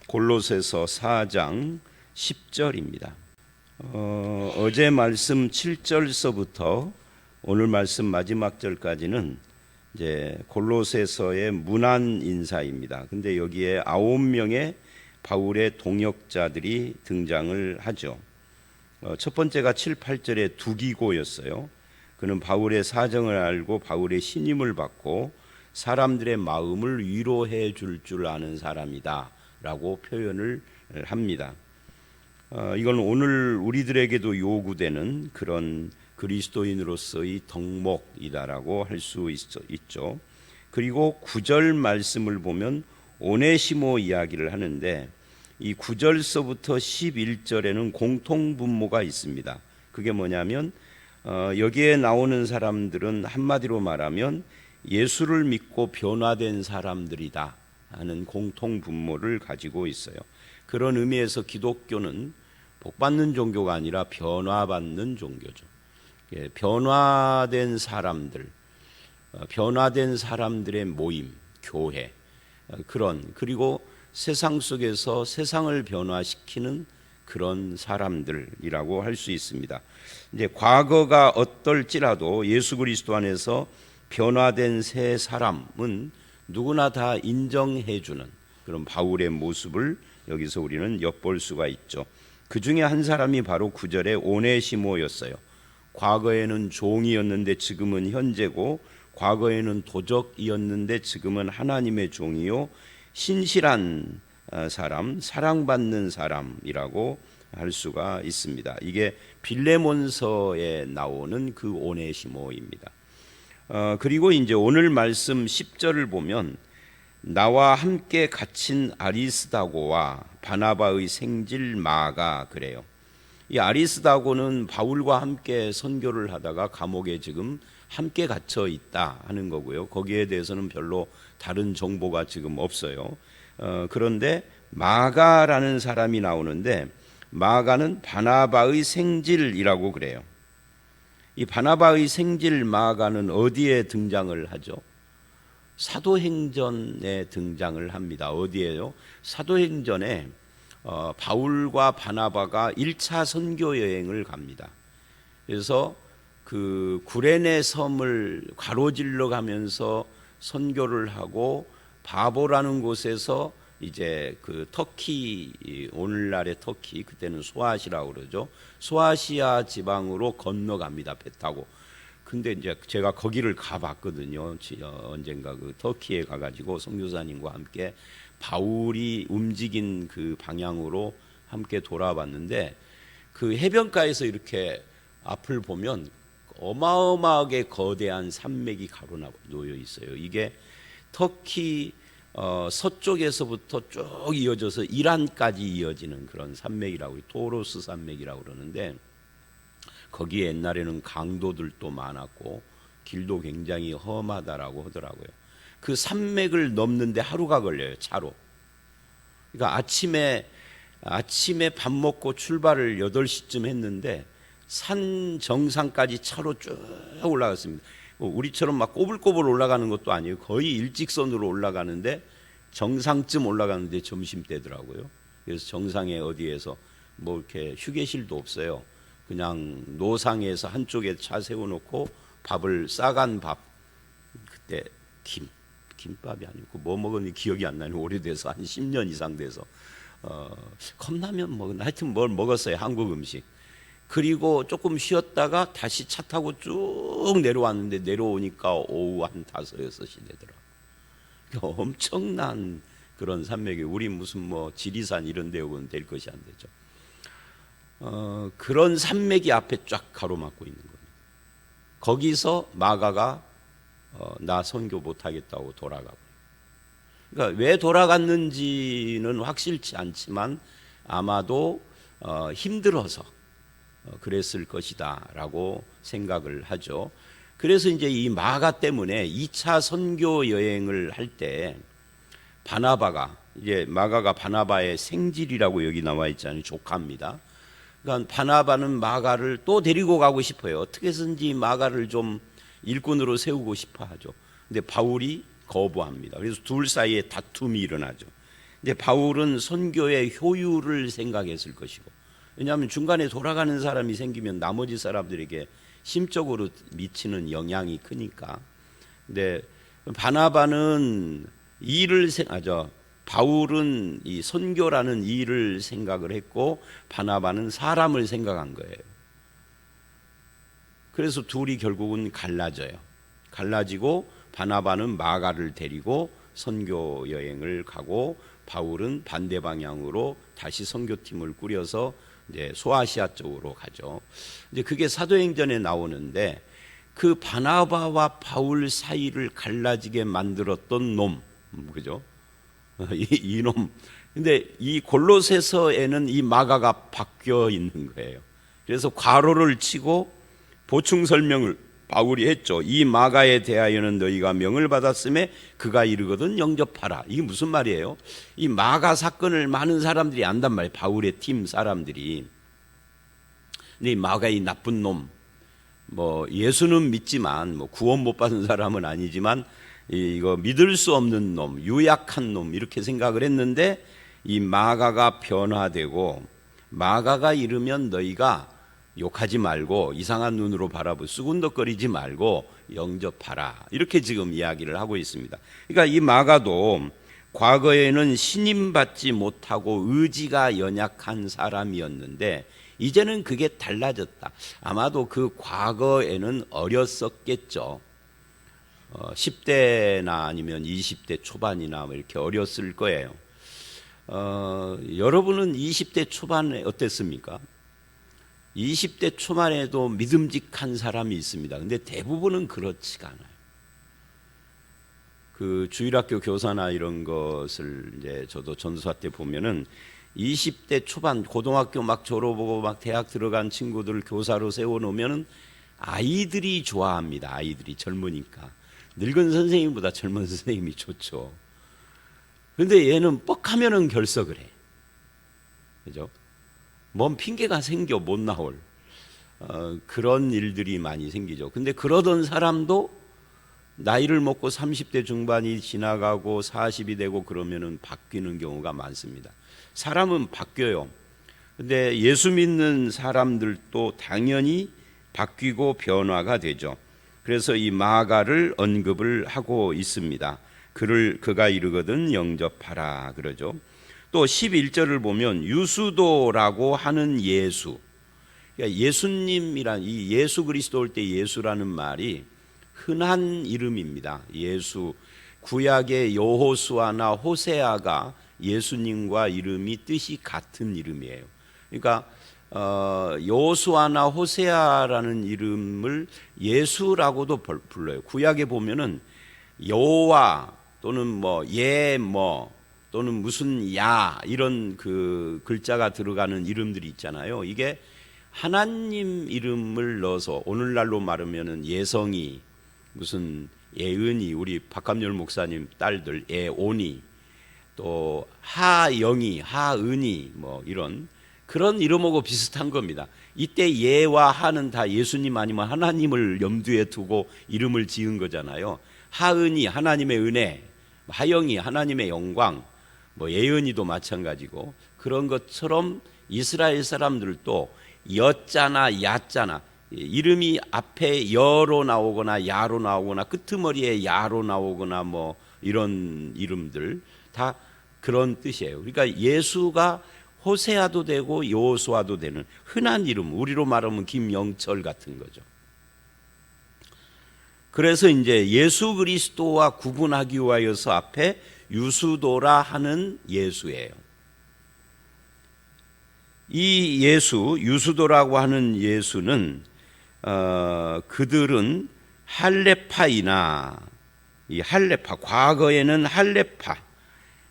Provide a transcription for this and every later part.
골로새서 4장 10절입니다. 어제 말씀 7절서부터 오늘 말씀 마지막 절까지는 이제 골로새서의 문안 인사입니다. 근데 여기에 9명의 바울의 동역자들이 등장을 하죠. 첫 번째가 7, 8절의 두기고였어요. 그는 바울의 사정을 알고 바울의 신임을 받고 사람들의 마음을 위로해 줄 아는 사람이다 라고 표현을 합니다. 이건 오늘 우리들에게도 요구되는 그런 그리스도인으로서의 덕목이다라고 할 수 있죠. 그리고 9절 말씀을 보면 오네시모 이야기를 하는데 이 9절서부터 11절에는 공통분모가 있습니다. 그게 뭐냐면 여기에 나오는 사람들은 한마디로 말하면 예수를 믿고 변화된 사람들이다 하는 공통분모를 가지고 있어요. 그런 의미에서 기독교는 복받는 종교가 아니라 변화받는 종교죠. 변화된 사람들, 변화된 사람들의 모임, 교회, 그리고 세상 속에서 세상을 변화시키는 그런 사람들이라고 할 수 있습니다. 이제 과거가 어떨지라도 예수 그리스도 안에서 변화된 새 사람은 누구나 다 인정해주는 그런 바울의 모습을 여기서 우리는 엿볼 수가 있죠. 그 중에 한 사람이 바로 9절의 오네시모였어요. 과거에는 종이었는데 지금은 현재고, 과거에는 도적이었는데 지금은 하나님의 종이요 신실한 사람, 사랑받는 사람이라고 할 수가 있습니다. 이게 빌레몬서에 나오는 그 오네시모입니다. 그리고 이제 오늘 말씀 10절을 보면 나와 함께 갇힌 아리스다고와 바나바의 생질 마가 그래요. 이 아리스다고는 바울과 함께 선교를 하다가 감옥에 지금 함께 갇혀 있다 하는 거고요. 거기에 대해서는 별로 다른 정보가 지금 없어요. 그런데 마가라는 사람이 나오는데 마가는 바나바의 생질이라고 그래요. 이 바나바의 생질 마가는 어디에 등장을 하죠? 사도행전에 등장을 합니다. 어디에요? 사도행전에 바울과 바나바가 1차 선교 여행을 갑니다. 그래서 그 구레네 섬을 가로질러 가면서 선교를 하고 바보라는 곳에서 이제 그 터키, 오늘날의 터키, 그때는 소아시라고 그러죠. 소아시아 지방으로 건너갑니다. 배 타고. 근데 이제 제가 거기를 가봤거든요. 언젠가 그 터키에 가가지고 선교사님과 함께 바울이 움직인 그 방향으로 함께 돌아봤는데 그 해변가에서 이렇게 앞을 보면 어마어마하게 거대한 산맥이 가로놓여 있어요. 이게 터키 서쪽에서부터 쭉 이어져서 이란까지 이어지는 그런 산맥이라고, 토로스 산맥이라고 그러는데 거기에 옛날에는 강도들도 많았고 길도 굉장히 험하다라고 하더라고요. 그 산맥을 넘는데 하루가 걸려요, 차로. 그러니까 아침에 밥 먹고 출발을 8시쯤 했는데 산 정상까지 차로 쭉 올라갔습니다. 우리처럼 막 꼬불꼬불 올라가는 것도 아니에요. 거의 일직선으로 올라가는데 정상쯤 올라가는데 점심때더라고요. 그래서 정상에 어디에서 뭐 이렇게 휴게실도 없어요. 그냥 노상에서 한쪽에 차 세워놓고 밥을 싸간 밥, 그때 김밥이 아니고 뭐 먹었는지 기억이 안 나요. 오래돼서 한 10년 이상 돼서 컵라면 먹었나, 하여튼 뭘 먹었어요. 한국 음식. 그리고 조금 쉬었다가 다시 차 타고 쭉 내려왔는데 내려오니까 오후 한 5, 6시 되더라고요. 엄청난 그런 산맥이, 우리 무슨 뭐 지리산 이런 데 오면 될 것이 안 되죠. 그런 산맥이 앞에 쫙 가로막고 있는 겁니다. 거기서 마가가 나 선교 못하겠다고 돌아가고, 그러니까 왜 돌아갔는지는 확실치 않지만 아마도 힘들어서 그랬을 것이다 라고 생각을 하죠. 그래서 이제 이 마가 때문에 2차 선교 여행을 할 때 바나바가, 이제 마가가 바나바의 생질이라고 여기 나와 있잖아요. 조카입니다. 그러니까 바나바는 마가를 또 데리고 가고 싶어요. 어떻게 해서든지 마가를 좀 일꾼으로 세우고 싶어 하죠. 근데 바울이 거부합니다. 그래서 둘 사이에 다툼이 일어나죠. 이제 바울은 선교의 효율을 생각했을 것이고, 왜냐하면 중간에 돌아가는 사람이 생기면 나머지 사람들에게 심적으로 미치는 영향이 크니까. 근데 바나바는 바울은 이 선교라는 일을 생각을 했고 바나바는 사람을 생각한 거예요. 그래서 둘이 결국은 갈라지고 바나바는 마가를 데리고 선교 여행을 가고 바울은 반대 방향으로 다시 선교팀을 꾸려서 이제 소아시아 쪽으로 가죠. 이제 그게 사도행전에 나오는데 그 바나바와 바울 사이를 갈라지게 만들었던 놈, 그죠? 이 놈. 근데 이 골로새서에는 이 마가가 바뀌어 있는 거예요. 그래서 괄호를 치고 보충 설명을 바울이 했죠. 이 마가에 대하여는 너희가 명을 받았음에 그가 이르거든 영접하라. 이게 무슨 말이에요? 이 마가 사건을 많은 사람들이 안단 말이에요. 바울의 팀 사람들이. 근데 이 마가 이 나쁜 놈, 예수는 믿지만 구원 못 받은 사람은 아니지만 이거 믿을 수 없는 놈, 유약한 놈 이렇게 생각을 했는데 이 마가가 변화되고 마가가 이르면 너희가 욕하지 말고 이상한 눈으로 바라보고 수군덕거리지 말고 영접하라. 이렇게 지금 이야기를 하고 있습니다. 그러니까 이 마가도 과거에는 신임받지 못하고 의지가 연약한 사람이었는데 이제는 그게 달라졌다. 아마도 그 과거에는 어렸었겠죠. 10대나 아니면 20대 초반이나 이렇게 어렸을 거예요. 여러분은 20대 초반에 어땠습니까? 20대 초반에도 믿음직한 사람이 있습니다. 근데 대부분은 그렇지가 않아요. 그 주일학교 교사나 이런 것을 이제 저도 전도사 때 보면은 20대 초반 고등학교 막 졸업하고 막 대학 들어간 친구들을 교사로 세워놓으면은 아이들이 좋아합니다. 아이들이 젊으니까. 늙은 선생님보다 젊은 선생님이 좋죠. 그런데 얘는 뻑하면은 결석을 해. 그죠? 뭔 핑계가 생겨 못 나올 그런 일들이 많이 생기죠. 근데 그러던 사람도 나이를 먹고 30대 중반이 지나가고 40이 되고 그러면은 바뀌는 경우가 많습니다. 사람은 바뀌어요. 근데 예수 믿는 사람들도 당연히 바뀌고 변화가 되죠. 그래서 이 마가를 언급을 하고 있습니다. 그가 이르거든 영접하라 그러죠. 또 11절을 보면 유수도라고 하는 예수, 그러니까 예수님이란 이 예수 그리스도 올 때 예수라는 말이 흔한 이름입니다. 예수, 구약의 여호수아나 호세아가 예수님과 이름이 뜻이 같은 이름이에요. 그러니까 여호수아나 호세아라는 이름을 예수라고도 불러요. 구약에 보면은 여호와 또는 또는 무슨 야 이런 그 글자가 들어가는 이름들이 있잖아요. 이게 하나님 이름을 넣어서 오늘날로 말하면은 예성이, 무슨 예은이, 우리 박감열 목사님 딸들 예온이, 또 하영이, 하은이 이런 그런 이름하고 비슷한 겁니다. 이때 예와 하는 다 예수님 아니면 하나님을 염두에 두고 이름을 지은 거잖아요. 하은이 하나님의 은혜, 하영이 하나님의 영광, 예은이도 마찬가지고 그런 것처럼 이스라엘 사람들도 여자나 야자나 이름이 앞에 여로 나오거나 야로 나오거나 끄트머리에 야로 나오거나 이런 이름들 다 그런 뜻이에요. 그러니까 예수가 호세아도 되고 여호수아도 되는 흔한 이름, 우리로 말하면 김영철 같은 거죠. 그래서 이제 예수 그리스도와 구분하기 위하여서 앞에 유수도라 하는 예수예요. 이 예수, 유수도라고 하는 예수는 그들은 할레파이나 이 할레파, 과거에는 할레파,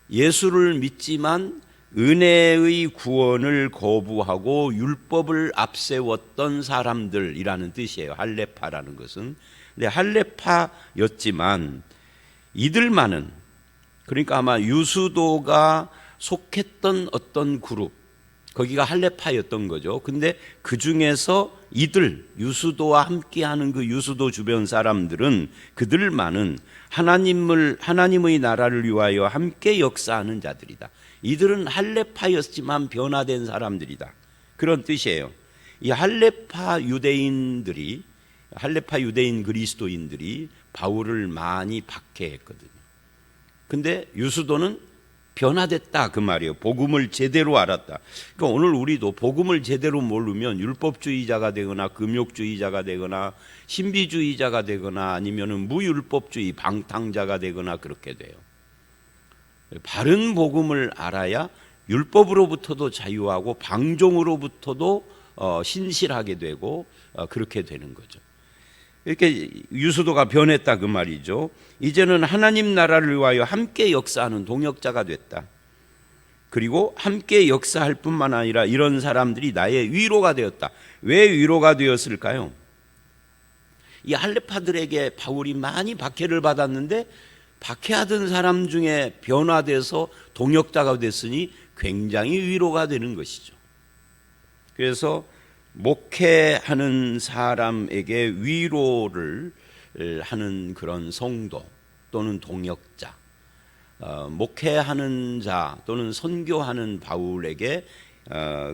예수를 믿지만 은혜의 구원을 거부하고 율법을 앞세웠던 사람들이라는 뜻이에요. 할레파라는 것은. 근데 할레파였지만 이들만은, 그러니까 아마 유수도가 속했던 어떤 그룹, 거기가 할레파였던 거죠. 근데 그 중에서 이들, 유수도와 함께하는 그 유수도 주변 사람들은 그들만은 하나님의 나라를 위하여 함께 역사하는 자들이다. 이들은 할례파였지만 변화된 사람들이다. 그런 뜻이에요. 이 할례파 유대인 그리스도인들이 바울을 많이 박해했거든요. 근데 유수도는 변화됐다 그 말이에요. 복음을 제대로 알았다. 그러니까 오늘 우리도 복음을 제대로 모르면 율법주의자가 되거나 금욕주의자가 되거나 신비주의자가 되거나 아니면은 무율법주의 방탕자가 되거나 그렇게 돼요. 바른 복음을 알아야 율법으로부터도 자유하고 방종으로부터도 신실하게 되고 그렇게 되는 거죠. 이렇게 유수도가 변했다 그 말이죠. 이제는 하나님 나라를 위하여 함께 역사하는 동역자가 됐다. 그리고 함께 역사할 뿐만 아니라 이런 사람들이 나의 위로가 되었다. 왜 위로가 되었을까요? 이 할례파들에게 바울이 많이 박해를 받았는데 박해하던 사람 중에 변화돼서 동역자가 됐으니 굉장히 위로가 되는 것이죠. 그래서 목회하는 사람에게 위로를 하는 그런 성도 또는 동역자, 목회하는 자 또는 선교하는 바울에게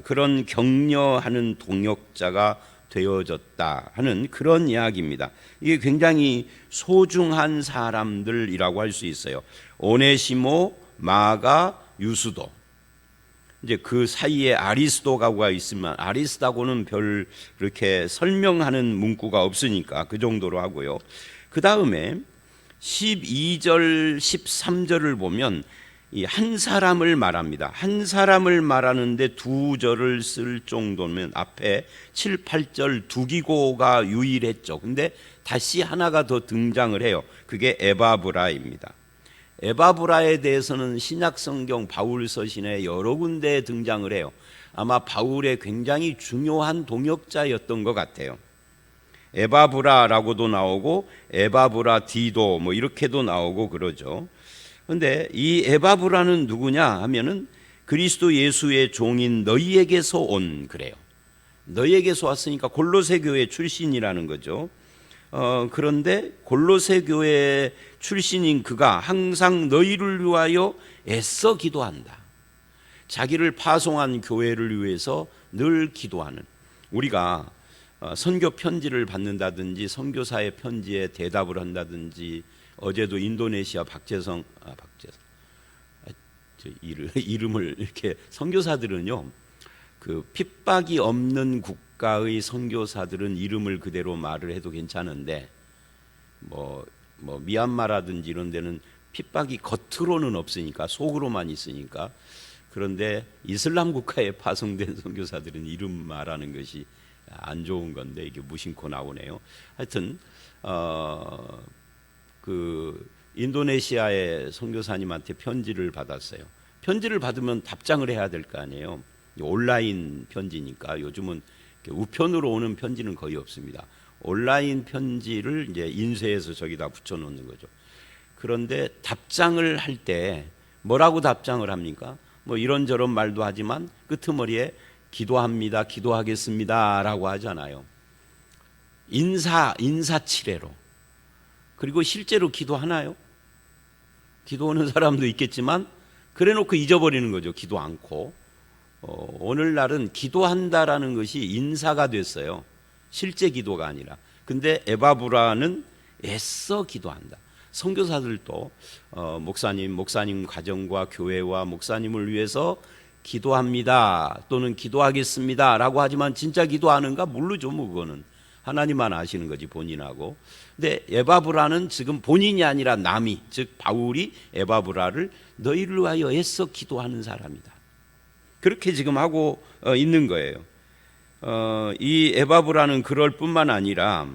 그런 격려하는 동역자가 되어졌다 하는 그런 이야기입니다. 이게 굉장히 소중한 사람들이라고 할 수 있어요. 오네시모, 마가, 유수도. 이제 그 사이에 아리스도가가 있으면 아리스다고는 별 그렇게 설명하는 문구가 없으니까 그 정도로 하고요. 그 다음에 12절, 13절을 보면 이 한 사람을 말합니다. 한 사람을 말하는데 두 절을 쓸 정도면 앞에 7, 8절 두 기고가 유일했죠. 근데 다시 하나가 더 등장을 해요. 그게 에바브라입니다. 에바브라에 대해서는 신약성경 바울 서신에 여러 군데에 등장을 해요. 아마 바울의 굉장히 중요한 동역자였던 것 같아요. 에바브라라고도 나오고 에바브라 디도 뭐 이렇게도 나오고 그러죠. 그런데 이 에바브라는 누구냐 하면은 그리스도 예수의 종인 너희에게서 온 그래요. 너희에게서 왔으니까 골로새 교회 출신이라는 거죠. 그런데 골로새 교회 출신인 그가 항상 너희를 위하여 애써 기도한다. 자기를 파송한 교회를 위해서 늘 기도하는, 우리가 선교 편지를 받는다든지 선교사의 편지에 대답을 한다든지, 어제도 인도네시아 박재성 이름을 이렇게, 선교사들은요 그 핍박이 없는 국가의 선교사들은 이름을 그대로 말을 해도 괜찮은데 뭐 미얀마라든지 이런 데는 핍박이 겉으로는 없으니까 속으로만 있으니까, 그런데 이슬람 국가에 파송된 선교사들은 이름 말하는 것이 안 좋은 건데 이게 무심코 나오네요. 하여튼 그 인도네시아의 선교사님한테 편지를 받았어요. 편지를 받으면 답장을 해야 될 거 아니에요. 온라인 편지니까 요즘은 우편으로 오는 편지는 거의 없습니다. 온라인 편지를 이제 인쇄해서 저기다 붙여놓는 거죠. 그런데 답장을 할 때 뭐라고 답장을 합니까? 뭐 이런저런 말도 하지만 끄트머리에 기도합니다, 기도하겠습니다라고 하잖아요. 인사치레로. 그리고 실제로 기도하나요? 기도하는 사람도 있겠지만 그래놓고 잊어버리는 거죠. 기도 않고. 오늘날은 기도한다라는 것이 인사가 됐어요. 실제 기도가 아니라. 근데 에바브라는 애써 기도한다. 선교사들도 목사님 가정과 교회와 목사님을 위해서 기도합니다 또는 기도하겠습니다 라고 하지만 진짜 기도하는가 모르죠. 뭐 그거는 하나님만 아시는 거지, 본인하고. 근데 에바브라는 지금 본인이 아니라 남이, 즉 바울이 에바브라를 너희를 위하여 애써 기도하는 사람이다, 그렇게 지금 하고 있는 거예요. 이 에바브라는 그럴 뿐만 아니라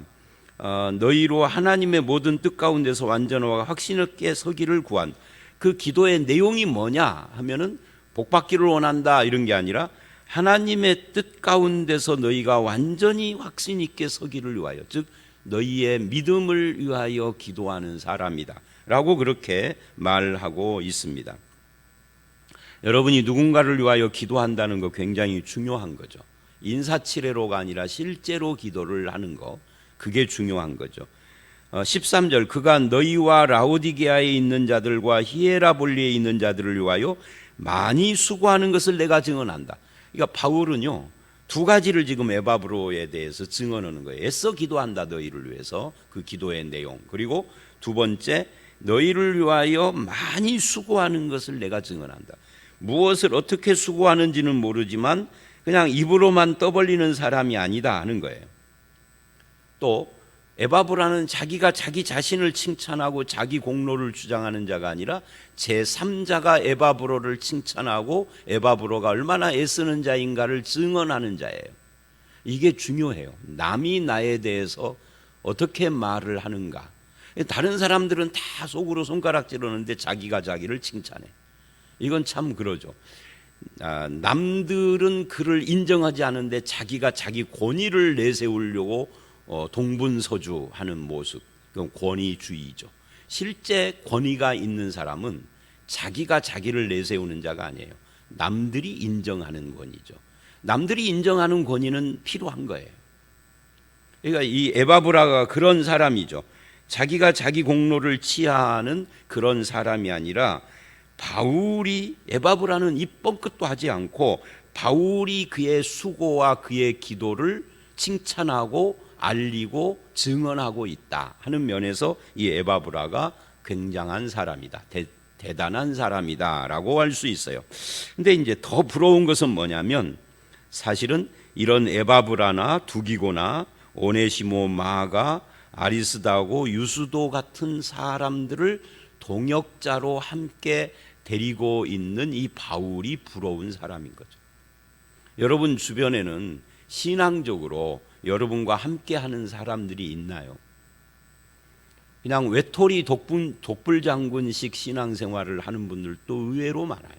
너희로 하나님의 모든 뜻 가운데서 완전하고 확신 있게 서기를 구한, 그 기도의 내용이 뭐냐 하면은 복받기를 원한다 이런 게 아니라 하나님의 뜻 가운데서 너희가 완전히 확신 있게 서기를 위하여, 즉 너희의 믿음을 위하여 기도하는 사람이다 라고 그렇게 말하고 있습니다. 여러분이 누군가를 위하여 기도한다는 거 굉장히 중요한 거죠. 인사치레로가 아니라 실제로 기도를 하는 거, 그게 중요한 거죠. 13절, 그가 너희와 라오디게아에 있는 자들과 히에라볼리에 있는 자들을 위하여 많이 수고하는 것을 내가 증언한다. 그러니까 바울은요, 두 가지를 지금 에바브로에 대해서 증언하는 거예요. 애써 기도한다, 너희를 위해서. 그 기도의 내용. 그리고 두 번째, 너희를 위하여 많이 수고하는 것을 내가 증언한다. 무엇을 어떻게 수고하는지는 모르지만 그냥 입으로만 떠벌리는 사람이 아니다 하는 거예요. 또 에바브라는 자기가 자기 자신을 칭찬하고 자기 공로를 주장하는 자가 아니라 제3자가 에바브로를 칭찬하고 에바브로가 얼마나 애쓰는 자인가를 증언하는 자예요. 이게 중요해요. 남이 나에 대해서 어떻게 말을 하는가. 다른 사람들은 다 속으로 손가락질 하는데 자기가 자기를 칭찬해. 이건 참 그러죠. 남들은 그를 인정하지 않는데 자기가 자기 권위를 내세우려고 동분서주하는 모습, 그건 권위주의죠. 실제 권위가 있는 사람은 자기가 자기를 내세우는 자가 아니에요. 남들이 인정하는 권위죠. 남들이 인정하는 권위는 필요한 거예요. 그러니까 이 에바브라가 그런 사람이죠. 자기가 자기 공로를 치하하는 그런 사람이 아니라 바울이, 에바브라는 입 뻥끗도 하지 않고 바울이 그의 수고와 그의 기도를 칭찬하고 알리고 증언하고 있다 하는 면에서 이 에바브라가 굉장한 사람이다, 대단한 사람이다 라고 할 수 있어요. 근데 이제 더 부러운 것은 뭐냐면, 사실은 이런 에바브라나 두기고나 오네시모, 마가, 아리스다고 유수도 같은 사람들을 동역자로 함께 데리고 있는 이 바울이 부러운 사람인 거죠. 여러분 주변에는 신앙적으로 여러분과 함께 하는 사람들이 있나요? 그냥 외톨이 독불장군식 신앙생활을 하는 분들도 의외로 많아요.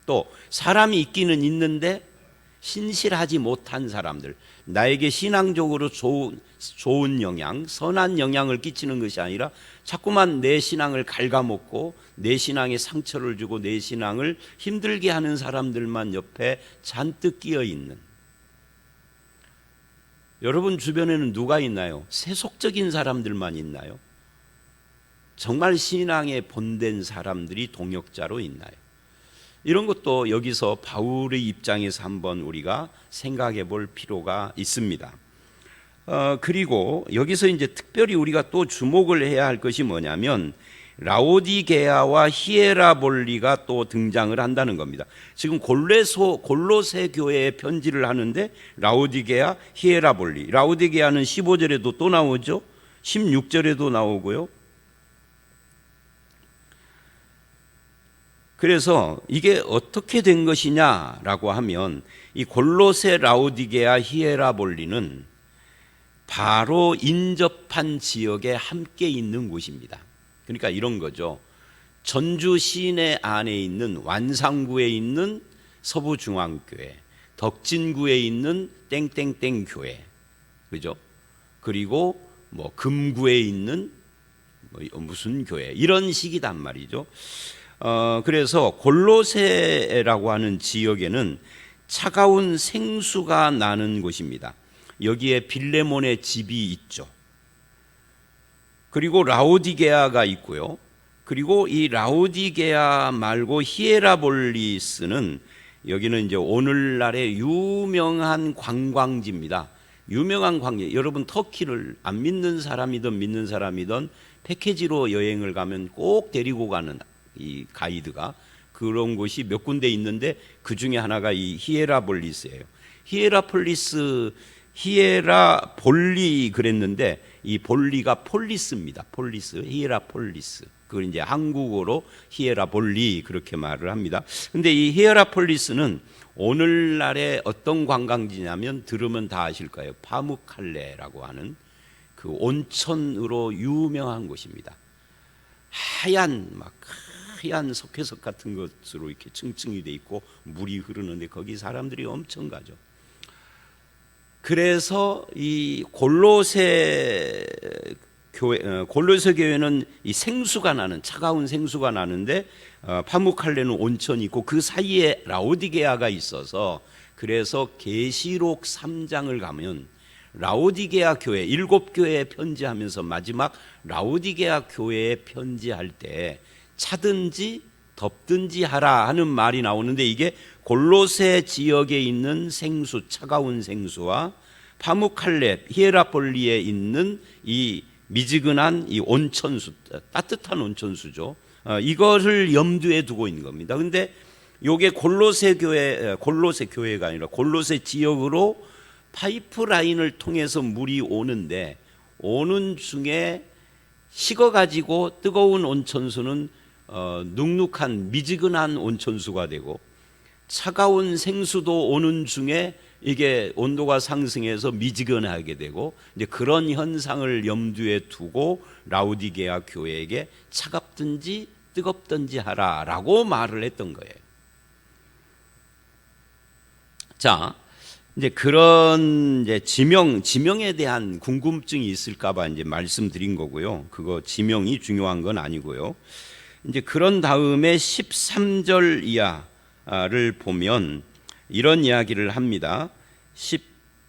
또 사람이 있기는 있는데 신실하지 못한 사람들, 나에게 신앙적으로 좋은 영향, 선한 영향을 끼치는 것이 아니라 자꾸만 내 신앙을 갉아먹고 내 신앙에 상처를 주고 내 신앙을 힘들게 하는 사람들만 옆에 잔뜩 끼어 있는, 여러분 주변에는 누가 있나요? 세속적인 사람들만 있나요? 정말 신앙에 본된 사람들이 동역자로 있나요? 이런 것도 여기서 바울의 입장에서 한번 우리가 생각해 볼 필요가 있습니다. 그리고 여기서 이제 특별히 우리가 또 주목을 해야 할 것이 뭐냐면, 라오디게아와 히에라볼리가 또 등장을 한다는 겁니다. 지금 골로새 교회에 편지를 하는데 라오디게아, 히에라볼리. 라오디게아는 15절에도 또 나오죠. 16절에도 나오고요. 그래서 이게 어떻게 된 것이냐라고 하면, 이 골로새, 라오디게아, 히에라볼리는 바로 인접한 지역에 함께 있는 곳입니다. 그러니까 이런 거죠. 전주 시내 안에 있는 완상구에 있는 서부중앙교회, 덕진구에 있는 땡땡땡 교회, 그죠? 그리고 뭐 금구에 있는 무슨 교회, 이런 식이단 말이죠. 그래서 골로새라고 하는 지역에는 차가운 생수가 나는 곳입니다. 여기에 빌레몬의 집이 있죠. 그리고 라오디게아가 있고요. 그리고 이 라오디게아 말고 히에라볼리스는 여기는 이제 오늘날의 유명한 관광지입니다. 유명한 관광지. 여러분 터키를 안 믿는 사람이든 믿는 사람이든 패키지로 여행을 가면 꼭 데리고 가는 이 가이드가 그런 곳이 몇 군데 있는데 그 중에 하나가 이 히에라볼리스예요. 히에라볼리 그랬는데 이 볼리가 폴리스입니다. 폴리스, 히에라폴리스. 그걸 이제 한국어로 히에라볼리 그렇게 말을 합니다. 근데 이 히에라폴리스는 오늘날의 어떤 관광지냐면 들으면 다 아실 거예요. 파무칼레라고 하는 그 온천으로 유명한 곳입니다. 하얀 석회석 같은 것으로 이렇게 층층이 돼 있고 물이 흐르는데 거기 사람들이 엄청 가죠. 그래서 이 골로새 교회는 이 생수가 나는, 차가운 생수가 나는데 파무칼레는 온천이 있고 그 사이에 라오디게아가 있어서, 그래서 계시록 3장을 가면 라오디게아 교회 7교회에 편지하면서 마지막 라오디게아 교회에 편지할 때 차든지 덮든지 하라 하는 말이 나오는데, 이게 골로새 지역에 있는 생수, 차가운 생수와 파무칼렙, 히에라폴리에 있는 이 미지근한 이 온천수, 따뜻한 온천수죠. 이거를 염두에 두고 있는 겁니다. 근데 요게 골로새 교회가 아니라 골로새 지역으로 파이프라인을 통해서 물이 오는데, 오는 중에 식어가지고 뜨거운 온천수는 눅눅한 미지근한 온천수가 되고, 차가운 생수도 오는 중에 이게 온도가 상승해서 미지근하게 되고, 이제 그런 현상을 염두에 두고 라우디게아 교회에게 차갑든지 뜨겁든지 하라라고 말을 했던 거예요. 자, 이제 그런 이제 지명에 대한 궁금증이 있을까봐 이제 말씀드린 거고요. 그거 지명이 중요한 건 아니고요. 이제 그런 다음에 13절 이하를 보면 이런 이야기를 합니다.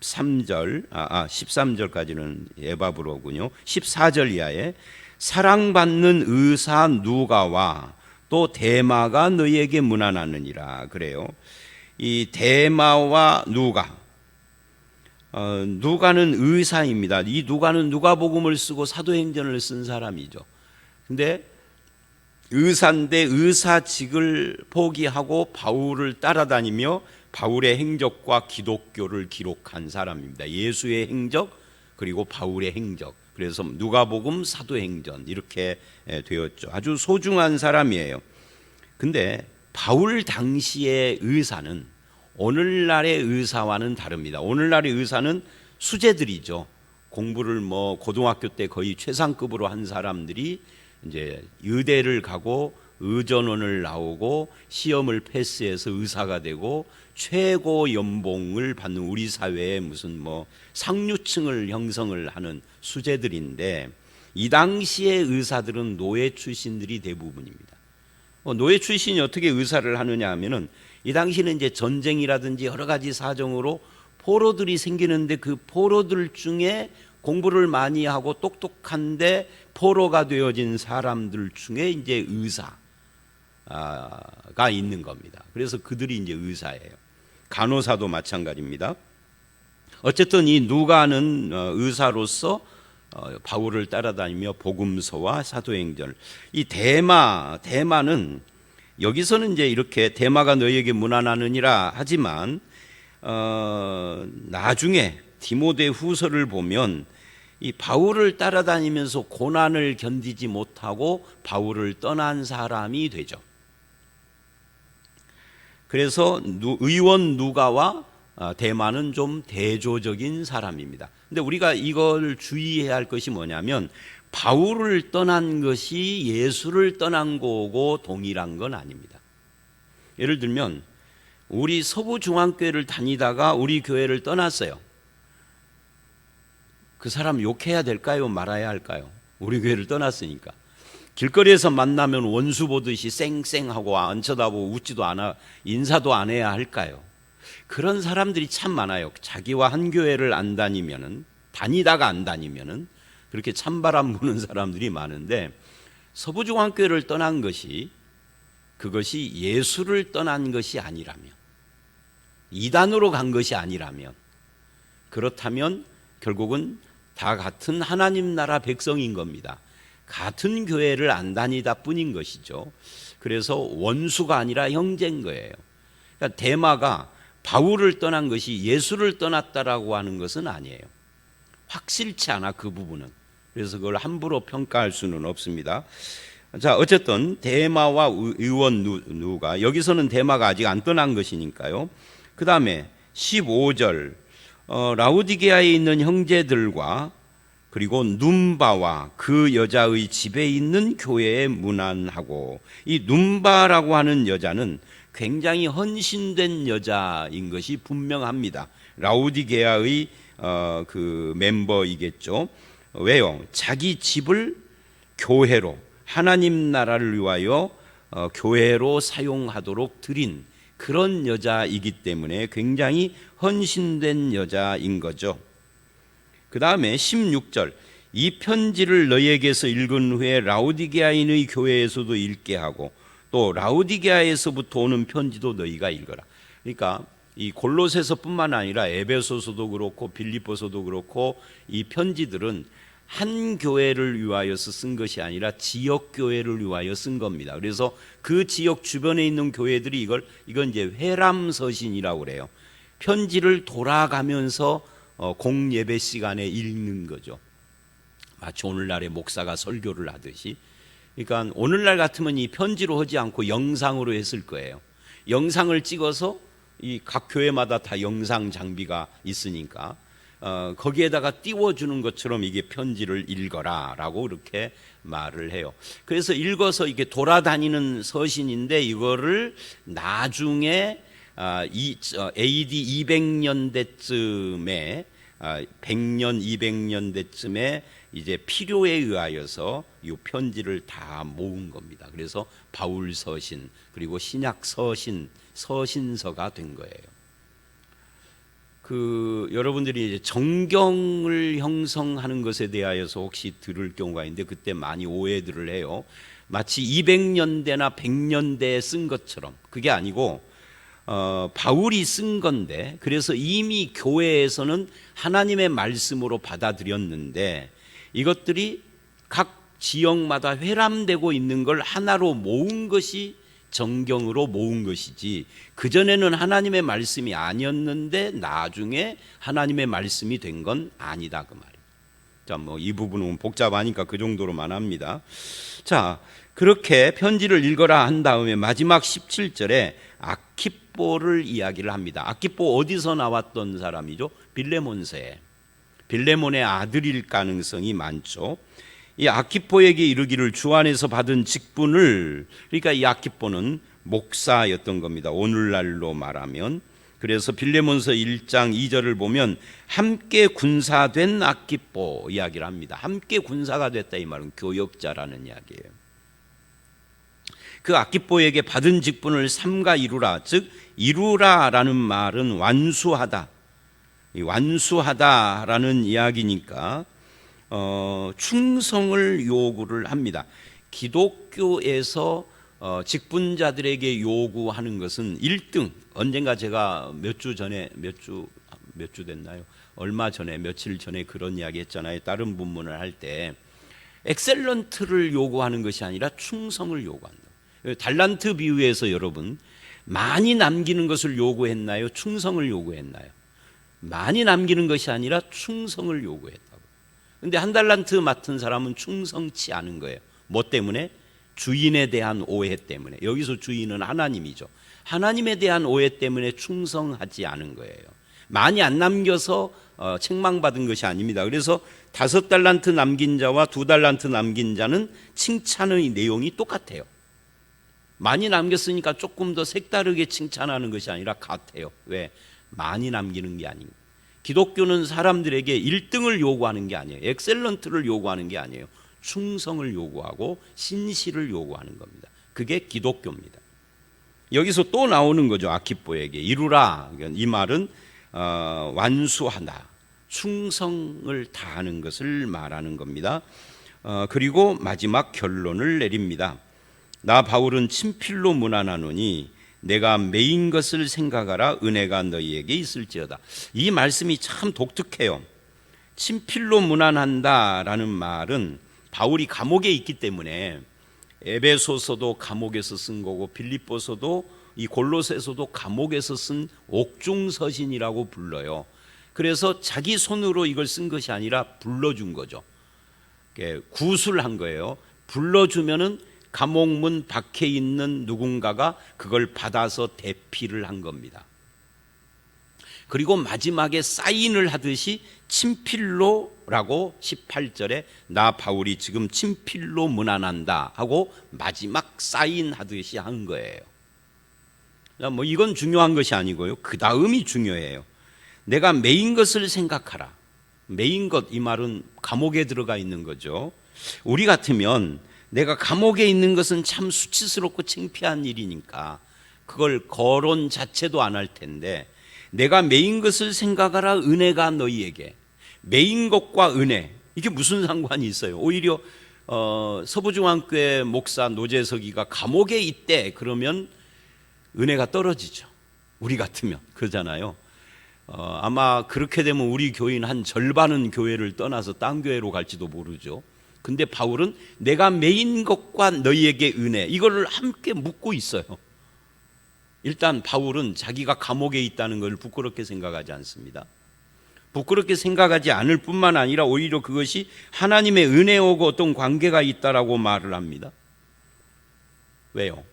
13절까지는 에바브로군요. 14절 이하에 사랑받는 의사 누가와 또 데마가 너희에게 문안하느니라 그래요. 이 데마와 누가는 의사입니다. 이 누가는 누가복음을 쓰고 사도행전을 쓴 사람이죠. 근데 의사인데 의사직을 포기하고 바울을 따라다니며 바울의 행적과 기독교를 기록한 사람입니다. 예수의 행적 그리고 바울의 행적. 그래서 누가복음, 사도행전 이렇게 되었죠. 아주 소중한 사람이에요. 근데 바울 당시의 의사는 오늘날의 의사와는 다릅니다. 오늘날의 의사는 수재들이죠. 공부를 고등학교 때 거의 최상급으로 한 사람들이 이제 의대를 가고 의전원을 나오고 시험을 패스해서 의사가 되고 최고 연봉을 받는 우리 사회의 무슨 상류층을 형성을 하는 수재들인데, 이 당시의 의사들은 노예 출신들이 대부분입니다. 노예 출신이 어떻게 의사를 하느냐 하면은, 이 당시는 이제 전쟁이라든지 여러 가지 사정으로 포로들이 생기는데, 그 포로들 중에 공부를 많이 하고 똑똑한데 포로가 되어진 사람들 중에 이제 의사가 있는 겁니다. 그래서 그들이 이제 의사예요. 간호사도 마찬가지입니다. 어쨌든 이 누가는 의사로서 바울을 따라다니며 복음서와 사도행전, 이 데마는 여기서는 이제 이렇게 데마가 너희에게 문안하느니라 하지만 나중에 디모데 후서를 보면 이 바울을 따라다니면서 고난을 견디지 못하고 바울을 떠난 사람이 되죠. 그래서 의원 누가와 데마는 좀 대조적인 사람입니다. 근데 우리가 이걸 주의해야 할 것이 뭐냐면, 바울을 떠난 것이 예수를 떠난 거고 동일한 건 아닙니다. 예를 들면 우리 서부중앙교회를 다니다가 우리 교회를 떠났어요. 그 사람 욕해야 될까요? 말아야 할까요? 우리 교회를 떠났으니까. 길거리에서 만나면 원수 보듯이 쌩쌩하고 안 쳐다보고 웃지도 않아, 인사도 안 해야 할까요? 그런 사람들이 참 많아요. 자기와 한 교회를 안 다니면은, 다니다가 안 다니면은 그렇게 찬바람 부는 사람들이 많은데, 서부중앙교회를 떠난 것이, 그것이 예수를 떠난 것이 아니라면, 이단으로 간 것이 아니라면, 그렇다면 결국은 다 같은 하나님 나라 백성인 겁니다. 같은 교회를 안 다니다 뿐인 것이죠. 그래서 원수가 아니라 형제인 거예요. 그러니까 데마가 바울을 떠난 것이 예수를 떠났다라고 하는 것은 아니에요. 확실치 않아, 그 부분은. 그래서 그걸 함부로 평가할 수는 없습니다. 자, 어쨌든 데마와 의원 누가, 여기서는 데마가 아직 안 떠난 것이니까요. 그 다음에 15절, 라우디게아에 있는 형제들과 그리고 눈바와 그 여자의 집에 있는 교회에 문안하고, 이 눈바라고 하는 여자는 굉장히 헌신된 여자인 것이 분명합니다. 라우디게아의 그 멤버이겠죠. 왜요? 자기 집을 교회로, 하나님 나라를 위하여 교회로 사용하도록 드린 그런 여자이기 때문에 굉장히 헌신된 여자인 거죠. 그 다음에 16절, 이 편지를 너희에게서 읽은 후에 라우디게아인의 교회에서도 읽게 하고 또 라우디게아에서부터 오는 편지도 너희가 읽어라. 그러니까 이 골로새서뿐만 아니라 에베소서도 그렇고 빌립보서도 그렇고 이 편지들은 한 교회를 위하여서 쓴 것이 아니라 지역 교회를 위하여 쓴 겁니다. 그래서 그 지역 주변에 있는 교회들이 이건 이제 회람서신이라고 그래요. 편지를 돌아가면서 공예배 시간에 읽는 거죠. 마치 오늘날의 목사가 설교를 하듯이. 그러니까 오늘날 같으면 이 편지로 하지 않고 영상으로 했을 거예요. 영상을 찍어서 이 각 교회마다 다 영상 장비가 있으니까 거기에다가 띄워주는 것처럼 이게 편지를 읽어라라고 이렇게 말을 해요. 그래서 읽어서 이게 돌아다니는 서신인데 이거를 나중에 AD 200년대쯤에 100년 200년대쯤에 이제 필요에 의하여서 이 편지를 다 모은 겁니다. 그래서 바울 서신 그리고 신약 서신서가 된 거예요. 여러분들이 이제 정경을 형성하는 것에 대하여서 혹시 들을 경우가 있는데 그때 많이 오해들을 해요. 마치 200년대나 100년대에 쓴 것처럼. 그게 아니고 바울이 쓴 건데, 그래서 이미 교회에서는 하나님의 말씀으로 받아들였는데 이것들이 각 지역마다 회람되고 있는 걸 하나로 모은 것이 정경으로 모은 것이지, 그전에는 하나님의 말씀이 아니었는데 나중에 하나님의 말씀이 된 건 아니다, 그 말이에요. 자, 이 부분은 복잡하니까 그 정도로만 합니다. 자, 그렇게 편지를 읽어라 한 다음에 마지막 17절에 아키뽀를 이야기를 합니다. 아키뽀 어디서 나왔던 사람이죠? 빌레몬의 아들일 가능성이 많죠. 이 아키포에게 이르기를 주 안에서 받은 직분을, 그러니까 이 아키포는 목사였던 겁니다. 오늘날로 말하면. 그래서 빌레몬서 1장 2절을 보면 함께 군사된 아키포 이야기를 합니다. 함께 군사가 됐다, 이 말은 교역자라는 이야기예요. 그 아키포에게 받은 직분을 삼가 이루라, 즉 이루라라는 말은 완수하다, 완수하다라는 이야기니까 충성을 요구를 합니다. 기독교에서 직분자들에게 요구하는 것은 1등, 언젠가 제가 몇 주 됐나요? 얼마 전에, 며칠 전에 그런 이야기 했잖아요. 다른 본문을 할 때 엑셀런트를 요구하는 것이 아니라 충성을 요구한다. 달란트 비유에서 여러분, 많이 남기는 것을 요구했나요? 충성을 요구했나요? 많이 남기는 것이 아니라 충성을 요구했다고. 근데 한 달란트 맡은 사람은 충성치 않은 거예요. 뭐 때문에? 주인에 대한 오해 때문에. 여기서 주인은 하나님이죠. 하나님에 대한 오해 때문에 충성하지 않은 거예요. 많이 안 남겨서 책망받은 것이 아닙니다. 그래서 5달란트 남긴 자와 2달란트 남긴 자는 칭찬의 내용이 똑같아요. 많이 남겼으니까 조금 더 색다르게 칭찬하는 것이 아니라 같아요. 왜? 많이 남기는 게 아니에요. 기독교는 사람들에게 1등을 요구하는 게 아니에요. 엑셀런트를 요구하는 게 아니에요. 충성을 요구하고 신실을 요구하는 겁니다. 그게 기독교입니다. 여기서 또 나오는 거죠. 아키포에게 이루라, 이 말은 완수하다, 충성을 다하는 것을 말하는 겁니다. 그리고 마지막 결론을 내립니다. 나 바울은 친필로 문안하노니 내가 매인 것을 생각하라, 은혜가 너희에게 있을지어다. 이 말씀이 참 독특해요. 친필로 문안한다라는 말은 바울이 감옥에 있기 때문에, 에베소서도 감옥에서 쓴 거고 빌립보서도 이 골로새서도 감옥에서 쓴 옥중서신이라고 불러요. 그래서 자기 손으로 이걸 쓴 것이 아니라 불러준 거죠. 구술한 거예요. 불러주면은 감옥문 밖에 있는 누군가가 그걸 받아서 대피를 한 겁니다. 그리고 마지막에 사인을 하듯이 친필로라고 18절에 나 바울이 지금 친필로 문안한다 하고 마지막 사인하듯이 한 거예요. 이건 중요한 것이 아니고요. 그 다음이 중요해요. 내가 매인 것을 생각하라. 매인 것, 이 말은 감옥에 들어가 있는 거죠. 우리 같으면 내가 감옥에 있는 것은 참 수치스럽고 창피한 일이니까 그걸 거론 자체도 안 할 텐데, 내가 매인 것을 생각하라, 은혜가 너희에게. 매인 것과 은혜, 이게 무슨 상관이 있어요? 오히려 서부중앙교회 목사 노재석이가 감옥에 있대 그러면 은혜가 떨어지죠. 우리 같으면 그러잖아요. 아마 그렇게 되면 우리 교인 한 절반은 교회를 떠나서 딴 교회로 갈지도 모르죠. 근데 바울은 내가 매인 것과 너희에게 은혜, 이거를 함께 묻고 있어요. 일단 바울은 자기가 감옥에 있다는 걸 부끄럽게 생각하지 않습니다. 부끄럽게 생각하지 않을 뿐만 아니라 오히려 그것이 하나님의 은혜하고 어떤 관계가 있다라고 말을 합니다. 왜요?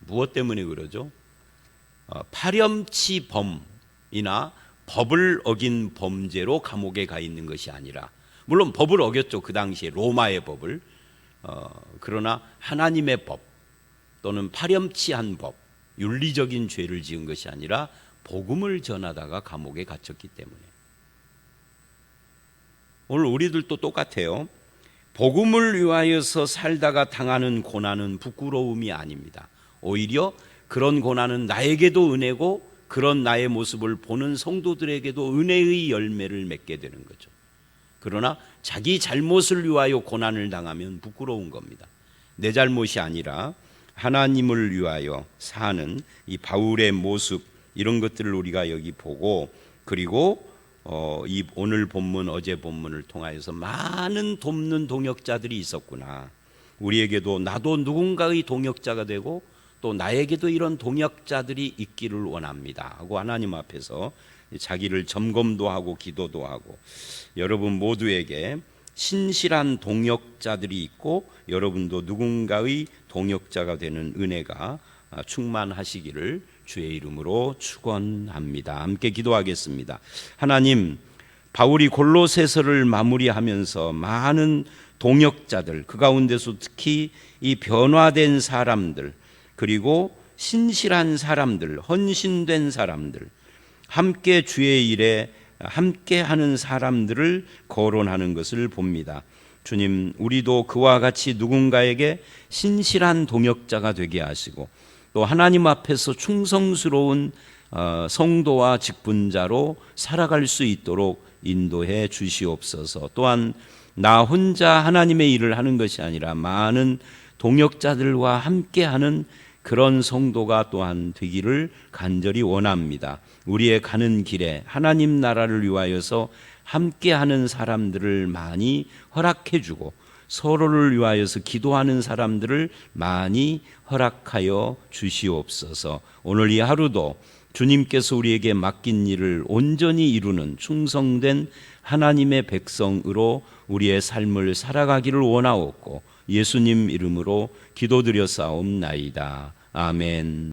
무엇 때문에 그러죠? 파렴치범이나 법을 어긴 범죄로 감옥에 가 있는 것이 아니라, 물론 법을 어겼죠. 그 당시에 로마의 법을. 그러나 하나님의 법 또는 파렴치한 법, 윤리적인 죄를 지은 것이 아니라 복음을 전하다가 감옥에 갇혔기 때문에. 오늘 우리들도 똑같아요. 복음을 위하여서 살다가 당하는 고난은 부끄러움이 아닙니다. 오히려 그런 고난은 나에게도 은혜고 그런 나의 모습을 보는 성도들에게도 은혜의 열매를 맺게 되는 거죠. 그러나 자기 잘못을 위하여 고난을 당하면 부끄러운 겁니다. 내 잘못이 아니라 하나님을 위하여 사는 이 바울의 모습, 이런 것들을 우리가 여기 보고, 그리고 이 오늘 본문, 어제 본문을 통하여서 많은 돕는 동역자들이 있었구나. 우리에게도 나도 누군가의 동역자가 되고 또 나에게도 이런 동역자들이 있기를 원합니다 하고 하나님 앞에서 자기를 점검도 하고 기도도 하고, 여러분 모두에게 신실한 동역자들이 있고 여러분도 누군가의 동역자가 되는 은혜가 충만하시기를 주의 이름으로 축원합니다. 함께 기도하겠습니다. 하나님, 바울이 골로새서를 마무리하면서 많은 동역자들, 그 가운데서 특히 이 변화된 사람들, 그리고 신실한 사람들, 헌신된 사람들, 함께 주의 일에 함께하는 사람들을 거론하는 것을 봅니다. 주님, 우리도 그와 같이 누군가에게 신실한 동역자가 되게 하시고 또 하나님 앞에서 충성스러운 성도와 직분자로 살아갈 수 있도록 인도해 주시옵소서. 또한 나 혼자 하나님의 일을 하는 것이 아니라 많은 동역자들과 함께하는 그런 성도가 또한 되기를 간절히 원합니다. 우리의 가는 길에 하나님 나라를 위하여서 함께하는 사람들을 많이 허락해 주고 서로를 위하여서 기도하는 사람들을 많이 허락하여 주시옵소서. 오늘 이 하루도 주님께서 우리에게 맡긴 일을 온전히 이루는 충성된 하나님의 백성으로 우리의 삶을 살아가기를 원하옵고 예수님 이름으로 기도드려 싸움나이다. 아멘.